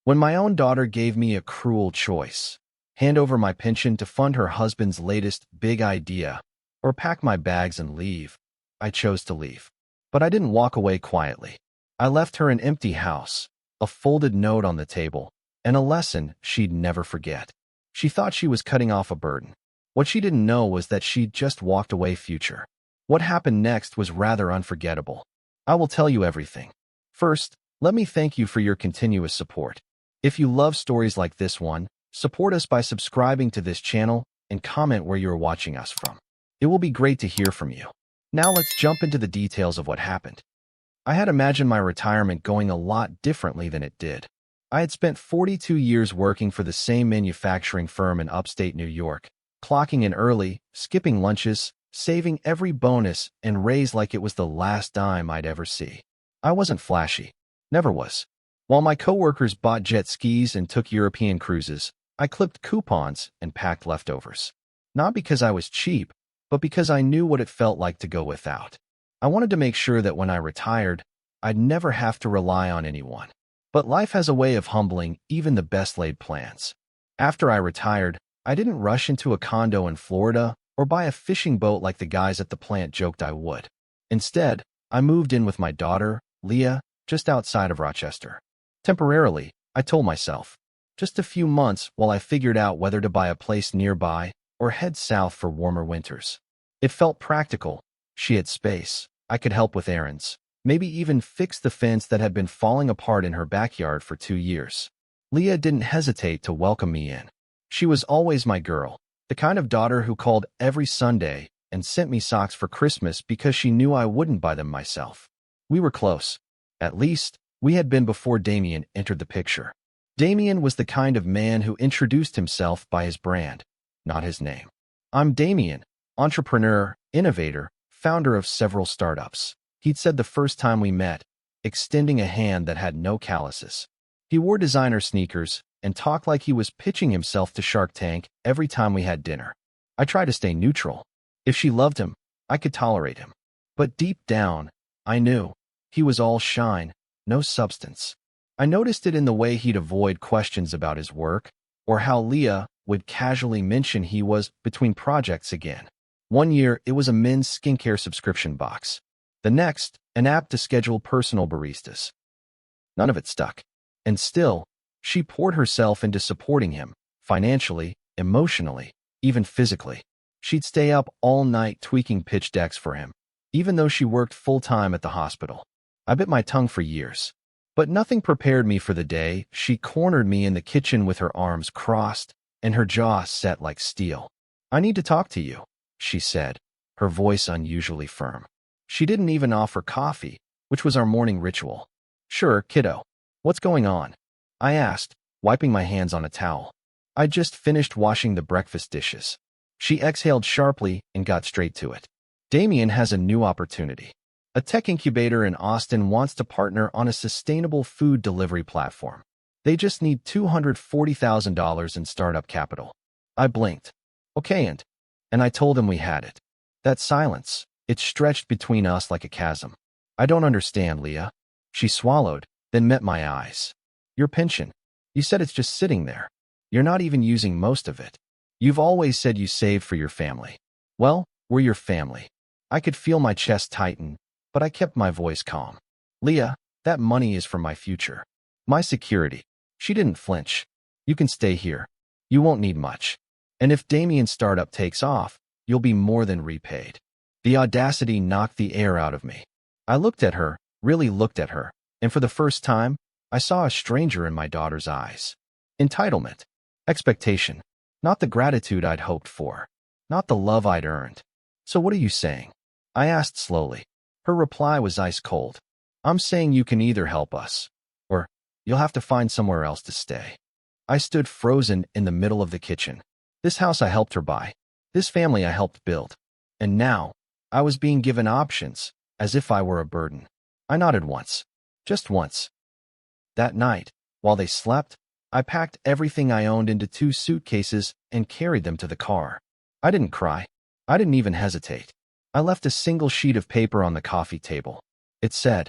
When my own daughter gave me a cruel choice, hand over my pension to fund her husband's latest big idea, or pack my bags and leave, I chose to leave. But I didn't walk away quietly. I left her an empty house, a folded note on the table, and a lesson she'd never forget. She thought she was cutting off a burden. What she didn't know was that she'd just walked away future. What happened next was rather unforgettable. I will tell you everything. First, let me thank you for your continuous support. If you love stories like this one, support us by subscribing to this channel and comment where you're watching us from. It will be great to hear from you. Now let's jump into the details of what happened. I had imagined my retirement going a lot differently than it did. I had spent 42 years working for the same manufacturing firm in upstate New York, clocking in early, skipping lunches, saving every bonus, and raise like it was the last dime I'd ever see. I wasn't flashy. Never was. While my coworkers bought jet skis and took European cruises, I clipped coupons and packed leftovers. Not because I was cheap, but because I knew what it felt like to go without. I wanted to make sure that when I retired, I'd never have to rely on anyone. But life has a way of humbling even the best-laid plans. After I retired, I didn't rush into a condo in Florida or buy a fishing boat like the guys at the plant joked I would. Instead, I moved in with my daughter, Leah, just outside of Rochester. Temporarily, I told myself, just a few months while I figured out whether to buy a place nearby or head south for warmer winters. It felt practical. She had space. I could help with errands, maybe even fix the fence that had been falling apart in her backyard for 2 years. Leah didn't hesitate to welcome me in. She was always my girl, the kind of daughter who called every Sunday and sent me socks for Christmas because she knew I wouldn't buy them myself. We were close. At least, we had been before Damien entered the picture. Damien was the kind of man who introduced himself by his brand, not his name. I'm Damien, entrepreneur, innovator, founder of several startups, he'd said the first time we met, extending a hand that had no calluses. He wore designer sneakers and talked like he was pitching himself to Shark Tank every time we had dinner. I tried to stay neutral. If she loved him, I could tolerate him. But deep down, I knew he was all shine, no substance. I noticed it in the way he'd avoid questions about his work, or how Leah would casually mention he was between projects again. One year, it was a men's skincare subscription box. The next, an app to schedule personal baristas. None of it stuck. And still, she poured herself into supporting him, financially, emotionally, even physically. She'd stay up all night tweaking pitch decks for him, even though she worked full-time at the hospital. I bit my tongue for years. But nothing prepared me for the day she cornered me in the kitchen with her arms crossed and her jaw set like steel. I need to talk to you, she said, her voice unusually firm. She didn't even offer coffee, which was our morning ritual. Sure, kiddo. What's going on? I asked, wiping my hands on a towel. I'd just finished washing the breakfast dishes. She exhaled sharply and got straight to it. Damien has a new opportunity. A tech incubator in Austin wants to partner on a sustainable food delivery platform. They just need $240,000 in startup capital. I blinked. Okay, and I told him we had it. That silence, it stretched between us like a chasm. I don't understand, Leah. She swallowed, then met my eyes. Your pension. You said it's just sitting there. You're not even using most of it. You've always said you saved for your family. Well, we're your family. I could feel my chest tighten, but I kept my voice calm. Leah, that money is for my future. My security. She didn't flinch. You can stay here. You won't need much. And if Damien's startup takes off, you'll be more than repaid. The audacity knocked the air out of me. I looked at her, really looked at her, and for the first time, I saw a stranger in my daughter's eyes. Entitlement. Expectation. Not the gratitude I'd hoped for. Not the love I'd earned. So what are you saying? I asked slowly. Her reply was ice cold. I'm saying you can either help us, or you'll have to find somewhere else to stay. I stood frozen in the middle of the kitchen. This house I helped her buy. This family I helped build. And now, I was being given options, as if I were a burden. I nodded once. Just once. That night, while they slept, I packed everything I owned into 2 suitcases and carried them to the car. I didn't cry. I didn't even hesitate. I left a single sheet of paper on the coffee table. It said,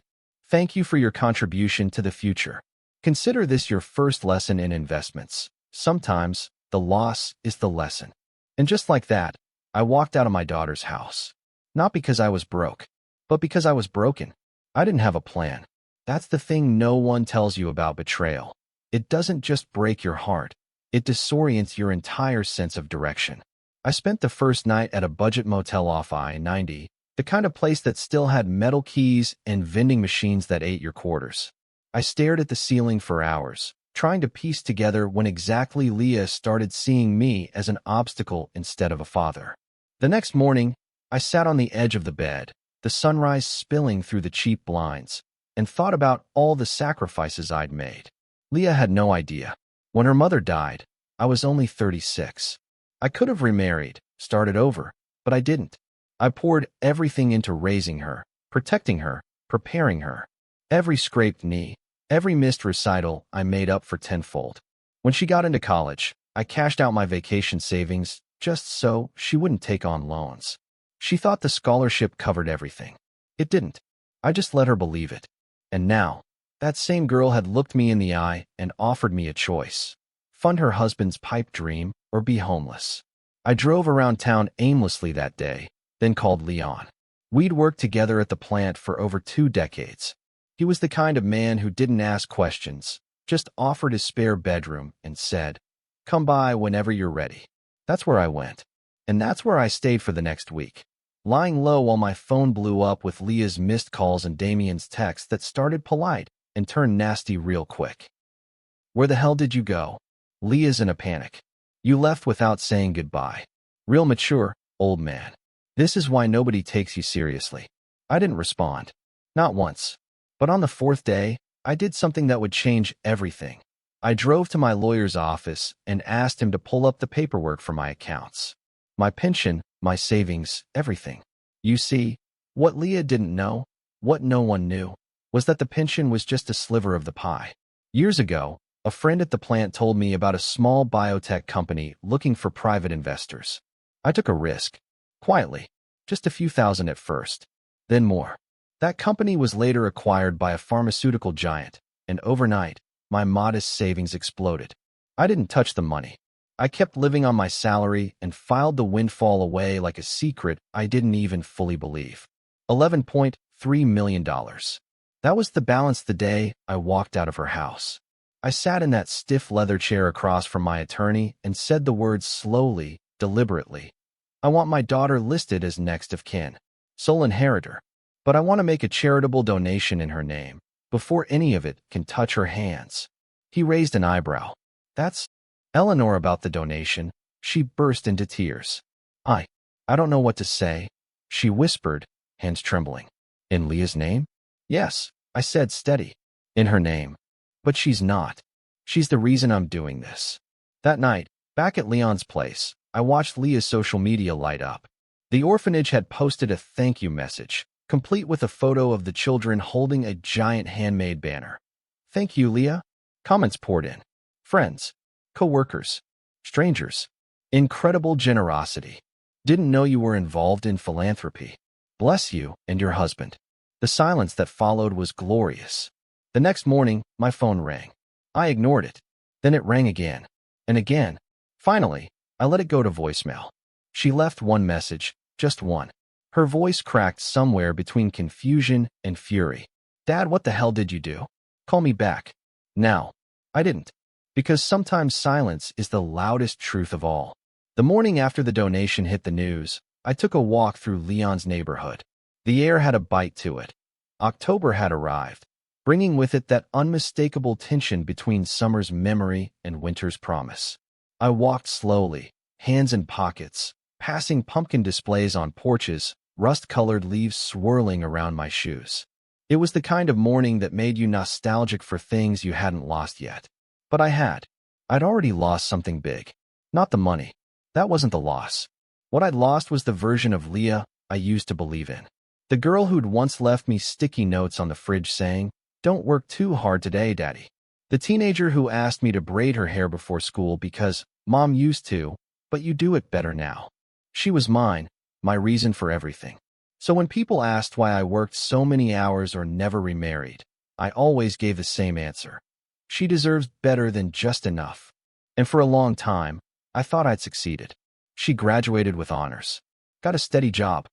"Thank you for your contribution to the future. Consider this your first lesson in investments. Sometimes, the loss is the lesson. And just like that, I walked out of my daughter's house. Not because I was broke, but because I was broken. I didn't have a plan. That's the thing no one tells you about betrayal. It doesn't just break your heart. It disorients your entire sense of direction. I spent the first night at a budget motel off I-90, the kind of place that still had metal keys and vending machines that ate your quarters. I stared at the ceiling for hours, trying to piece together when exactly Leah started seeing me as an obstacle instead of a father. The next morning, I sat on the edge of the bed, the sunrise spilling through the cheap blinds, and thought about all the sacrifices I'd made. Leah had no idea. When her mother died, I was only 36. I could have remarried, started over, but I didn't. I poured everything into raising her, protecting her, preparing her. Every scraped knee, every missed recital I made up for tenfold. When she got into college, I cashed out my vacation savings just so she wouldn't take on loans. She thought the scholarship covered everything. It didn't. I just let her believe it. And now, that same girl had looked me in the eye and offered me a choice: fund her husband's pipe dream or be homeless. I drove around town aimlessly that day, then called Leon. We'd worked together at the plant for over 2 decades. He was the kind of man who didn't ask questions, just offered his spare bedroom and said, "Come by whenever you're ready." That's where I went. And that's where I stayed for the next week, lying low while my phone blew up with Leah's missed calls and Damien's texts that started polite and turned nasty real quick. "Where the hell did you go?" Leah's in a panic. "You left without saying goodbye." Real mature, old man. This is why nobody takes you seriously. I didn't respond. Not once. But on the 4th day, I did something that would change everything. I drove to my lawyer's office and asked him to pull up the paperwork for my accounts. My pension, my savings, everything. You see, what Leah didn't know, what no one knew, was that the pension was just a sliver of the pie. Years ago, a friend at the plant told me about a small biotech company looking for private investors. I took a risk. Quietly. Just a few thousand at first. Then more. That company was later acquired by a pharmaceutical giant, and overnight, my modest savings exploded. I didn't touch the money. I kept living on my salary and filed the windfall away like a secret I didn't even fully believe. $11.3 million. That was the balance the day I walked out of her house. I sat in that stiff leather chair across from my attorney and said the words slowly, deliberately. "I want my daughter listed as next of kin, sole inheritor, but I want to make a charitable donation in her name before any of it can touch her hands." He raised an eyebrow. "That's Eleanor about the donation." She burst into tears. I don't know what to say," she whispered, hands trembling. "In Leah's name?" "Yes," I said, steady. "In her name. But she's not. She's the reason I'm doing this." That night, back at Leon's place, I watched Leah's social media light up. The orphanage had posted a thank you message, complete with a photo of the children holding a giant handmade banner. "Thank you, Leah." Comments poured in. Friends, co-workers, strangers. Incredible generosity. "Didn't know you were involved in philanthropy. Bless you and your husband." The silence that followed was glorious. The next morning, my phone rang. I ignored it. Then it rang again. And again. Finally, I let it go to voicemail. She left one message, just one. Her voice cracked somewhere between confusion and fury. "Dad, what the hell did you do? Call me back. Now." I didn't. Because sometimes silence is the loudest truth of all. The morning after the donation hit the news, I took a walk through Leon's neighborhood. The air had a bite to it. October had arrived, bringing with it that unmistakable tension between summer's memory and winter's promise. I walked slowly, hands in pockets, passing pumpkin displays on porches, rust-colored leaves swirling around my shoes. It was the kind of morning that made you nostalgic for things you hadn't lost yet. But I had. I'd already lost something big. Not the money. That wasn't the loss. What I'd lost was the version of Leah I used to believe in. The girl who'd once left me sticky notes on the fridge saying, "Don't work too hard today, Daddy." The teenager who asked me to braid her hair before school because Mom used to, but you do it better now. She was mine, my reason for everything. So when people asked why I worked so many hours or never remarried, I always gave the same answer. She deserves better than just enough. And for a long time, I thought I'd succeeded. She graduated with honors, got a steady job,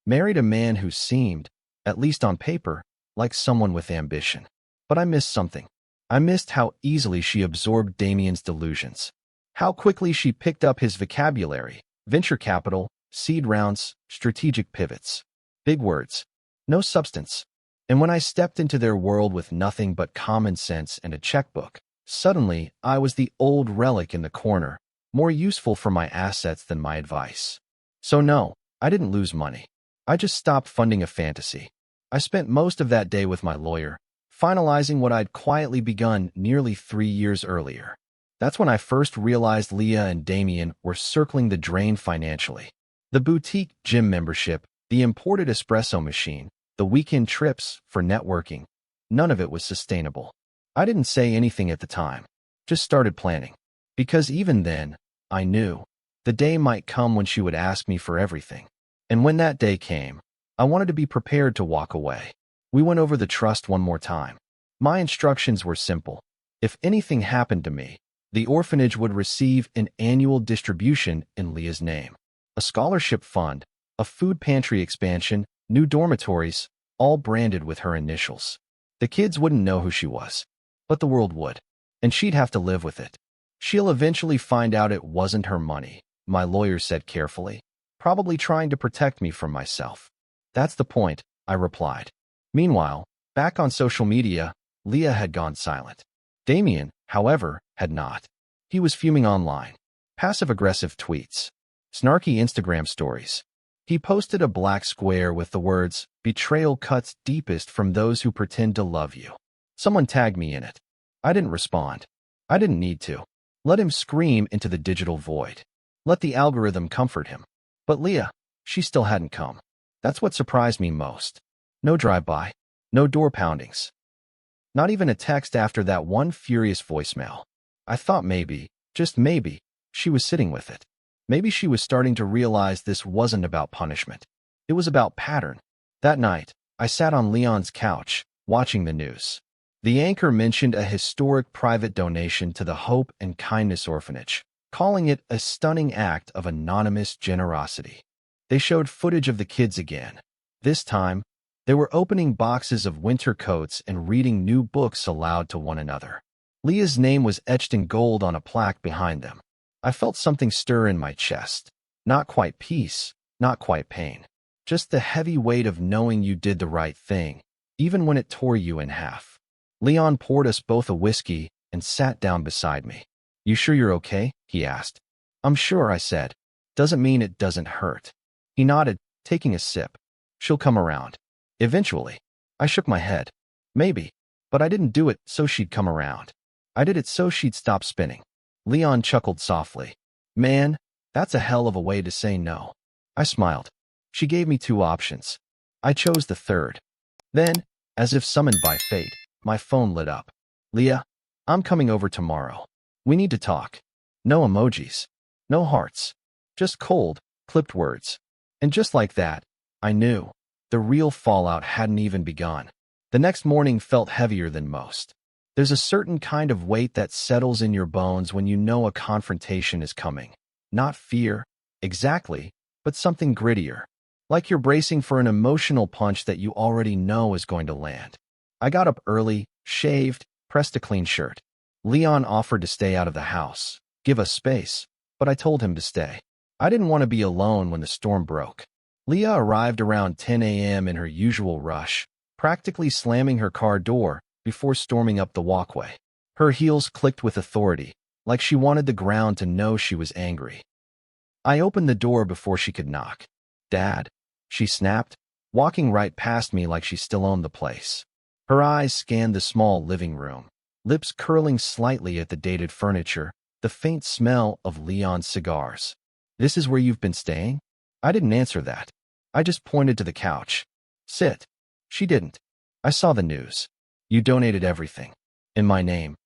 married a man who seemed, at least on paper, like someone with ambition. But I missed something. I missed how easily she absorbed Damien's delusions, how quickly she picked up his vocabulary, venture capital, seed rounds, strategic pivots. Big words, no substance. And when I stepped into their world with nothing but common sense and a checkbook, suddenly I was the old relic in the corner, more useful for my assets than my advice. So no, I didn't lose money. I just stopped funding a fantasy. I spent most of that day with my lawyer, finalizing what I'd quietly begun nearly 3 years earlier. That's when I first realized Leah and Damien were circling the drain financially. The boutique gym membership, the imported espresso machine, the weekend trips for networking, none of it was sustainable. I didn't say anything at the time, just started planning. Because even then, I knew the day might come when she would ask me for everything. And when that day came, I wanted to be prepared to walk away. We went over the trust one more time. My instructions were simple. If anything happened to me, the orphanage would receive an annual distribution in Leah's name. A scholarship fund, a food pantry expansion, new dormitories, all branded with her initials. The kids wouldn't know who she was, but the world would, and she'd have to live with it. She'll eventually find out it wasn't her money, my lawyer said carefully, probably trying to protect me from myself. That's the point, I replied. Meanwhile, back on social media, Leah had gone silent. Damien, however, had not. He was fuming online. Passive-aggressive tweets. Snarky Instagram stories. He posted a black square with the words, "Betrayal cuts deepest from those who pretend to love you." Someone tagged me in it. I didn't respond. I didn't need to. Let him scream into the digital void. Let the algorithm comfort him. But Leah, she still hadn't come. That's what surprised me most. No drive-by. No door poundings. Not even a text after that one furious voicemail. I thought maybe, just maybe, she was sitting with it. Maybe she was starting to realize this wasn't about punishment. It was about pattern. That night, I sat on Leon's couch, watching the news. The anchor mentioned a historic private donation to the Hope and Kindness Orphanage, calling it a stunning act of anonymous generosity. They showed footage of the kids again. This time, they were opening boxes of winter coats and reading new books aloud to one another. Leah's name was etched in gold on a plaque behind them. I felt something stir in my chest. Not quite peace, not quite pain. Just the heavy weight of knowing you did the right thing, even when it tore you in half. Leon poured us both a whiskey and sat down beside me. "You sure you're okay?" he asked. "I'm sure," I said. "Doesn't mean it doesn't hurt." He nodded, taking a sip. "She'll come around. Eventually." I shook my head. "Maybe. But I didn't do it so she'd come around. I did it so she'd stop spinning." Leon chuckled softly. "Man, that's a hell of a way to say no." I smiled. She gave me 2 options. I chose the third. Then, as if summoned by fate, my phone lit up. "Leah, I'm coming over tomorrow. We need to talk." No emojis. No hearts. Just cold, clipped words. And just like that, I knew. The real fallout hadn't even begun. The next morning felt heavier than most. There's a certain kind of weight that settles in your bones when you know a confrontation is coming. Not fear, exactly, but something grittier. Like you're bracing for an emotional punch that you already know is going to land. I got up early, shaved, pressed a clean shirt. Leon offered to stay out of the house, give us space, but I told him to stay. I didn't want to be alone when the storm broke. Leah arrived around 10 a.m. in her usual rush, practically slamming her car door before storming up the walkway. Her heels clicked with authority, like she wanted the ground to know she was angry. I opened the door before she could knock. "Dad," she snapped, walking right past me like she still owned the place. Her eyes scanned the small living room, lips curling slightly at the dated furniture, the faint smell of Leon's cigars. "This is where you've been staying?" I didn't answer that. I just pointed to the couch. "Sit." She didn't. "I saw the news. You donated everything. In my name."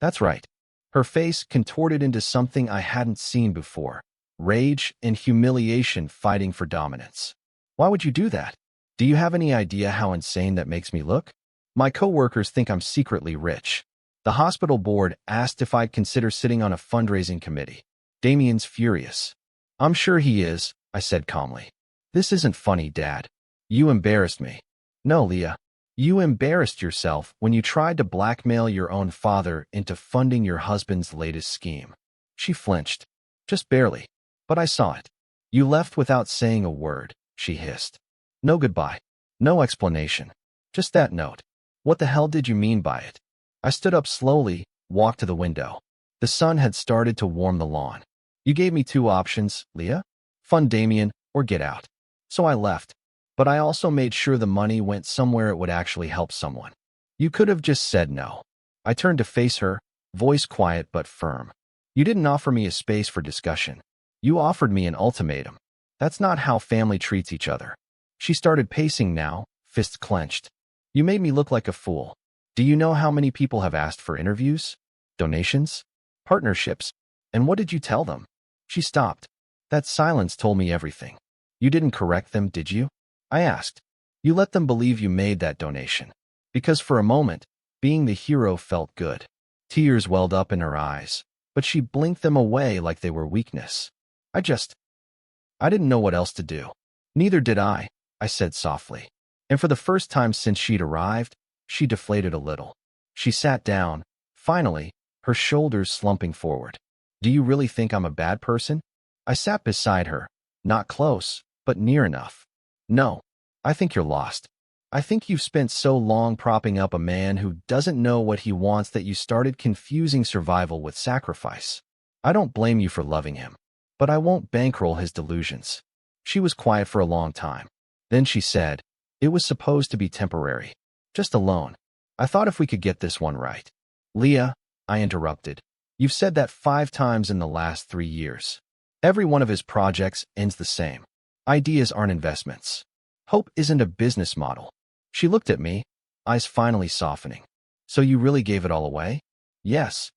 "That's right." Her face contorted into something I hadn't seen before. Rage and humiliation fighting for dominance. "Why would you do that? Do you have any idea how insane that makes me look? My coworkers think I'm secretly rich. The hospital board asked if I'd consider sitting on a fundraising committee. Damien's furious. I'm sure he is, I said calmly. This isn't funny, Dad. You embarrassed me. No, Leah. You embarrassed yourself when you tried to blackmail your own father into funding your husband's latest scheme. She flinched. Just barely. But I saw it. You left without saying a word, she hissed. No goodbye. No explanation. Just that note. What the hell did you mean by it? I stood up slowly, walked to the window. The sun had started to warm the lawn. You gave me two options, Leah. Fund Damien or get out. So I left. But I also made sure the money went somewhere it would actually help someone. You could have just said no. I turned to face her, voice quiet but firm. You didn't offer me a space for discussion. You offered me an ultimatum. That's not how family treats each other. She started pacing now, fists clenched. You made me look like a fool. Do you know how many people have asked for interviews? Donations? Partnerships? And what did you tell them? She stopped. That silence told me everything. You didn't correct them, did you? I asked. You let them believe you made that donation. Because for a moment, being the hero felt good. Tears welled up in her eyes, but she blinked them away like they were weakness. I didn't know what else to do. Neither did I said softly. And for the first time since she'd arrived, she deflated a little. She sat down, finally, her shoulders slumping forward. Do you really think I'm a bad person? I sat beside her, not close, but near enough. No, I think you're lost. I think you've spent so long propping up a man who doesn't know what he wants that you started confusing survival with sacrifice. I don't blame you for loving him, but I won't bankroll his delusions. She was quiet for a long time. Then she said, it was supposed to be temporary. Just a loan. I thought if we could get this one right. Leah, I interrupted. You've said that 5 times in the last 3 years. Every one of his projects ends the same. Ideas aren't investments. Hope isn't a business model. She looked at me, eyes finally softening. So you really gave it all away? Yes.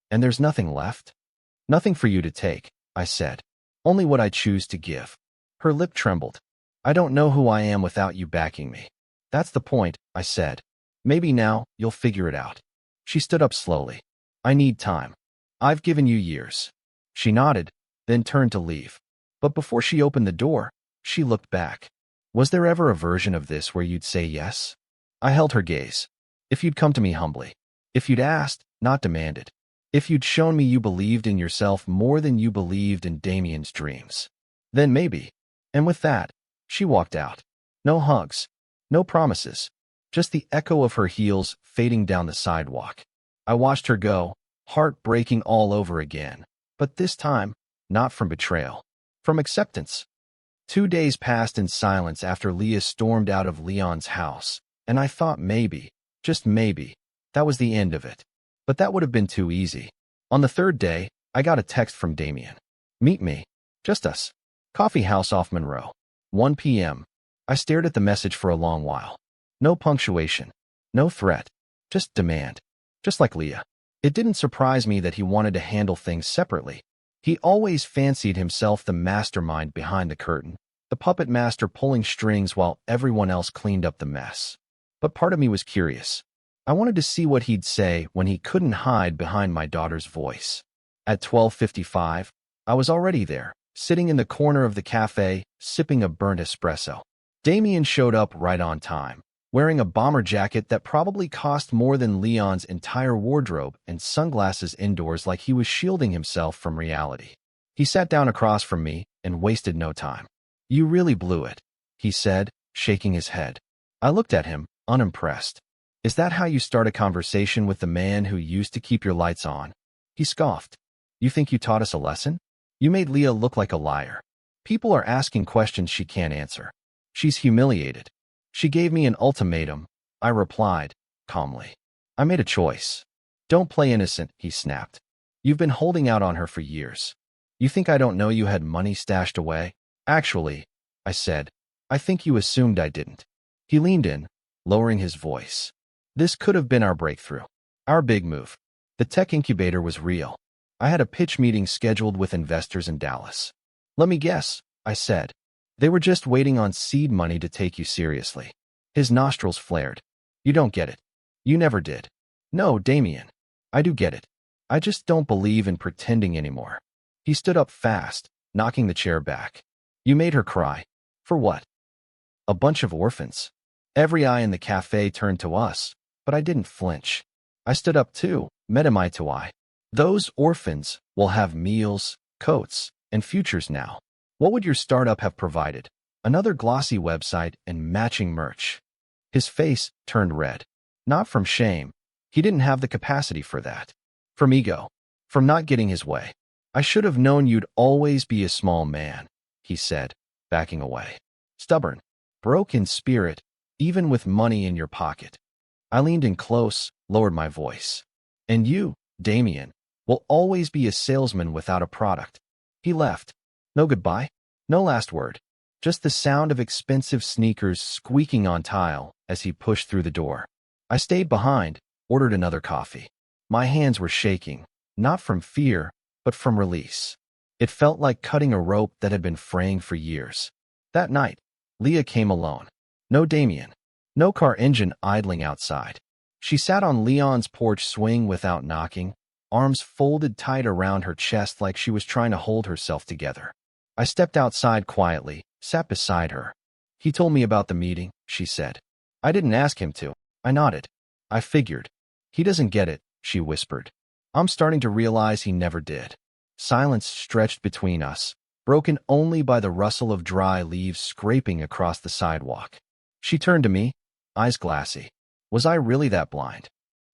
And there's nothing left? Nothing for you to take, I said. Only what I choose to give. Her lip trembled. I don't know who I am without you backing me. That's the point, I said. Maybe now you'll figure it out. She stood up slowly. I need time. I've given you years. She nodded, then turned to leave. But before she opened the door, she looked back. Was there ever a version of this where you'd say yes? I held her gaze. If you'd come to me humbly. If you'd asked, not demanded. If you'd shown me you believed in yourself more than you believed in Damien's dreams. Then maybe. And with that, she walked out. No hugs. No promises. Just the echo of her heels fading down the sidewalk. I watched her go, heart breaking all over again. But this time, not from betrayal. From acceptance. 2 days passed in silence after Leah stormed out of Leon's house, and I thought maybe, just maybe, that was the end of it. But that would have been too easy. On the 3rd day, I got a text from Damien. Meet me. Just us. Coffee house off Monroe. 1 p.m. I stared at the message for a long while. No punctuation. No threat. Just demand. Just like Leah. It didn't surprise me that he wanted to handle things separately. He always fancied himself the mastermind behind the curtain, the puppet master pulling strings while everyone else cleaned up the mess. But part of me was curious. I wanted to see what he'd say when he couldn't hide behind my daughter's voice. At 12:55, I was already there, sitting in the corner of the cafe, sipping a burnt espresso. Damien showed up right on time, wearing a bomber jacket that probably cost more than Leon's entire wardrobe and sunglasses indoors like he was shielding himself from reality. He sat down across from me and wasted no time. You really blew it, he said, shaking his head. I looked at him, unimpressed. Is that how you start a conversation with the man who used to keep your lights on? He scoffed. You think you taught us a lesson? You made Leah look like a liar. People are asking questions she can't answer. She's humiliated. She gave me an ultimatum, I replied, calmly. I made a choice. Don't play innocent, he snapped. You've been holding out on her for years. You think I don't know you had money stashed away? Actually, I said, I think you assumed I didn't. He leaned in, lowering his voice. This could have been our breakthrough. Our big move. The tech incubator was real. I had a pitch meeting scheduled with investors in Dallas. Let me guess, I said. They were just waiting on seed money to take you seriously. His nostrils flared. You don't get it. You never did. No, Damien. I do get it. I just don't believe in pretending anymore. He stood up fast, knocking the chair back. You made her cry. For what? A bunch of orphans. Every eye in the cafe turned to us, but I didn't flinch. I stood up too, met him eye to eye. Those orphans will have meals, coats, and futures now. What would your startup have provided? Another glossy website and matching merch. His face turned red. Not from shame. He didn't have the capacity for that. From ego. From not getting his way. I should have known you'd always be a small man, he said, backing away. Stubborn. Broke in spirit, even with money in your pocket. I leaned in close, lowered my voice. And you, Damien, will always be a salesman without a product. He left. No goodbye, no last word. Just the sound of expensive sneakers squeaking on tile as he pushed through the door. I stayed behind, ordered another coffee. My hands were shaking, not from fear, but from release. It felt like cutting a rope that had been fraying for years. That night, Leah came alone. No Damien. No car engine idling outside. She sat on Leon's porch swing without knocking, arms folded tight around her chest like she was trying to hold herself together. I stepped outside quietly, sat beside her. He told me about the meeting, she said. I didn't ask him to. I nodded. I figured. He doesn't get it, she whispered. I'm starting to realize he never did. Silence stretched between us, broken only by the rustle of dry leaves scraping across the sidewalk. She turned to me, eyes glassy. Was I really that blind?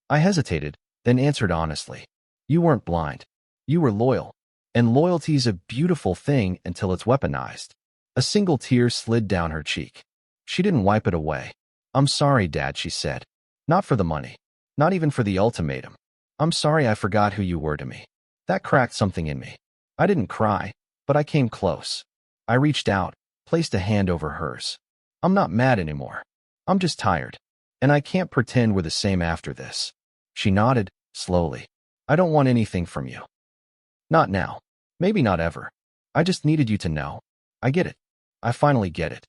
I hesitated, then answered honestly. You weren't blind. You were loyal. And loyalty's a beautiful thing until it's weaponized. A single tear slid down her cheek. She didn't wipe it away. I'm sorry, Dad, she said. Not for the money. Not even for the ultimatum. I'm sorry I forgot who you were to me. That cracked something in me. I didn't cry, but I came close. I reached out, placed a hand over hers. I'm not mad anymore. I'm just tired. And I can't pretend we're the same after this. She nodded, slowly. I don't want anything from you. Not now. Maybe not ever. I just needed you to know. I get it. I finally get it.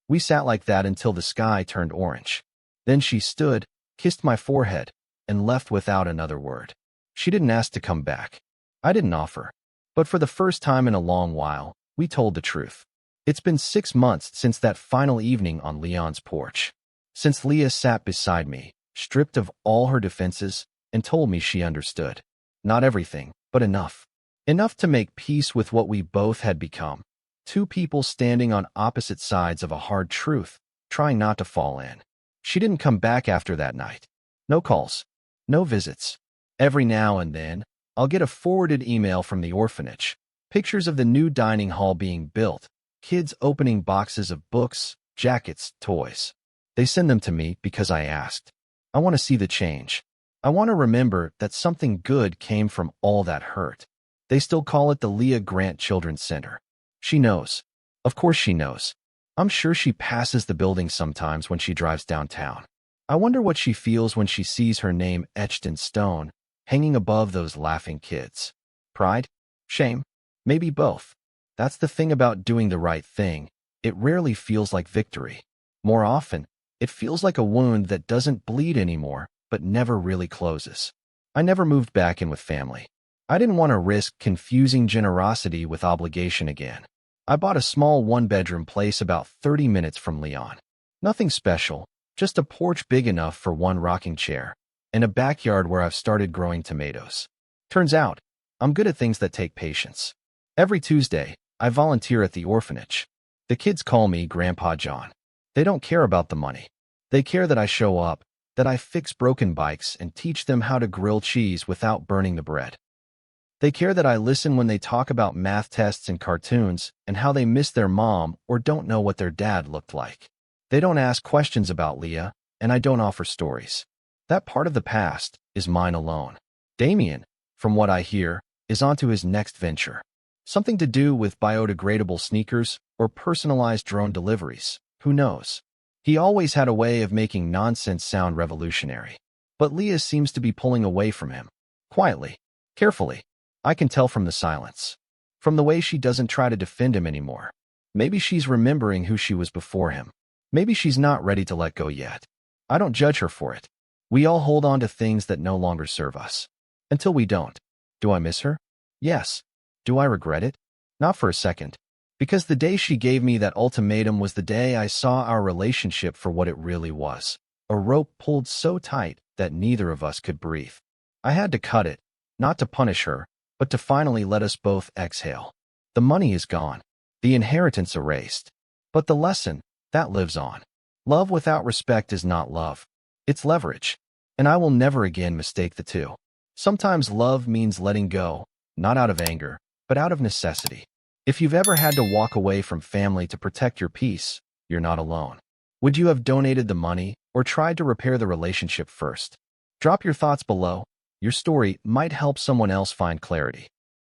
We sat like that until the sky turned orange. Then she stood, kissed my forehead, and left without another word. She didn't ask to come back. I didn't offer. But for the first time in a long while, we told the truth. It's been 6 months since that final evening on Leon's porch. Since Leah sat beside me, stripped of all her defenses, and told me she understood. Not everything, but enough. Enough to make peace with what we both had become. Two people standing on opposite sides of a hard truth, trying not to fall in. She didn't come back after that night. No calls. No visits. Every now and then, I'll get a forwarded email from the orphanage. Pictures of the new dining hall being built. Kids opening boxes of books, jackets, toys. They send them to me because I asked. I want to see the change. I want to remember that something good came from all that hurt. They still call it the Leah Grant Children's Center. She knows. Of course she knows. I'm sure she passes the building sometimes when she drives downtown. I wonder what she feels when she sees her name etched in stone, hanging above those laughing kids. Pride? Shame? Maybe both. That's the thing about doing the right thing. It rarely feels like victory. More often, it feels like a wound that doesn't bleed anymore, but never really closes. I never moved back in with family. I didn't want to risk confusing generosity with obligation again. I bought a small one-bedroom place about 30 minutes from Leon. Nothing special, just a porch big enough for one rocking chair, and a backyard where I've started growing tomatoes. Turns out, I'm good at things that take patience. Every Tuesday, I volunteer at the orphanage. The kids call me Grandpa John. They don't care about the money. They care that I show up, that I fix broken bikes and teach them how to grill cheese without burning the bread. They care that I listen when they talk about math tests and cartoons and how they miss their mom or don't know what their dad looked like. They don't ask questions about Leah, and I don't offer stories. That part of the past is mine alone. Damien, from what I hear, is onto his next venture. Something to do with biodegradable sneakers or personalized drone deliveries. Who knows? He always had a way of making nonsense sound revolutionary. But Leah seems to be pulling away from him. Quietly. Carefully. I can tell from the silence. From the way she doesn't try to defend him anymore. Maybe she's remembering who she was before him. Maybe she's not ready to let go yet. I don't judge her for it. We all hold on to things that no longer serve us. Until we don't. Do I miss her? Yes. Do I regret it? Not for a second. Because the day she gave me that ultimatum was the day I saw our relationship for what it really was. A rope pulled so tight that neither of us could breathe. I had to cut it, not to punish her, but to finally let us both exhale. The money is gone. The inheritance erased. But the lesson, that lives on. Love without respect is not love. It's leverage. And I will never again mistake the two. Sometimes love means letting go, not out of anger, but out of necessity. If you've ever had to walk away from family to protect your peace, you're not alone. Would you have donated the money or tried to repair the relationship first? Drop your thoughts below. Your story might help someone else find clarity.